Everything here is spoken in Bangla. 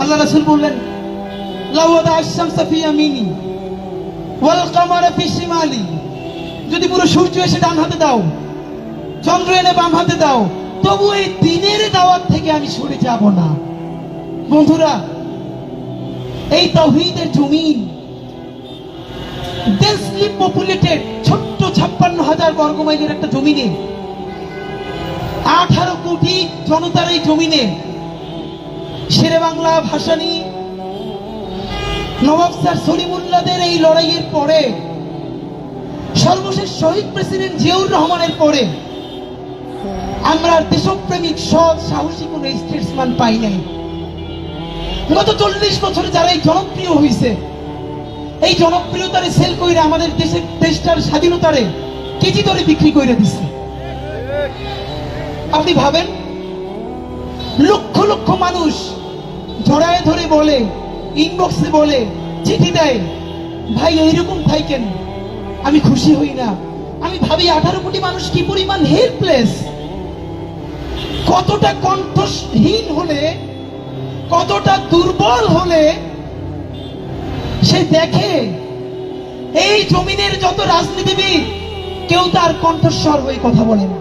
আল্লাহ রাসূল বললেন, লাওয়াদা আশ-শামসা ফি ইয়ামিনি ওয়াল কামারা ফি শিমালি, যদি পুরো সূর্য এসে ডান হাতে দাও, চন্দ্র এনে বাম হাতে দাও, তবু এই দিনের দাওয়াত থেকে আমি সরে যাব না। বন্ধুরা, এই তাওহীদের জমিন, ডেন্সলি পপুলেটেড ছোট্ট 56,000 বর্গমাইলের একটা জমিনে, 18 কোটি জনতার এই জমিনে শেরে বাংলা ভাসানী নবাব স্যার সলিমুল্লাহদের এই লড়াইয়ের পরে, সর্বশেষ শহীদ প্রেসিডেন্ট জিয়াউর রহমানের পরে আমরা দেশপ্রেমিক সৎ সাহসী কোন স্টেটসম্যান পাই নাই। গত 40 বছরে যারা এই জনপ্রিয় হয়েছে, এই জনপ্রিয়তারে সেল কইরা আমাদের দেশটার স্বাধীনতারে কেজি দরে বিক্রি করে দিছে। আপনি ভাবেন, লক্ষ লক্ষ মানুষ জড়ায় ধরে বলে, ইনবক্সে বলে, চিঠি দেয়, ভাই এইরকম থাকেন, আমি খুশি হই না। আমি ভাবি 18 কোটি মানুষ কি পরিমাণ হেল্পলেস, কতটা কণ্ঠহীন হলে, কতটা দুর্বল হলে সে দেখে এই জমিনের যত রাজনীতিবিদ কেউ তার কণ্ঠস্বর হয়ে কথা বলে না।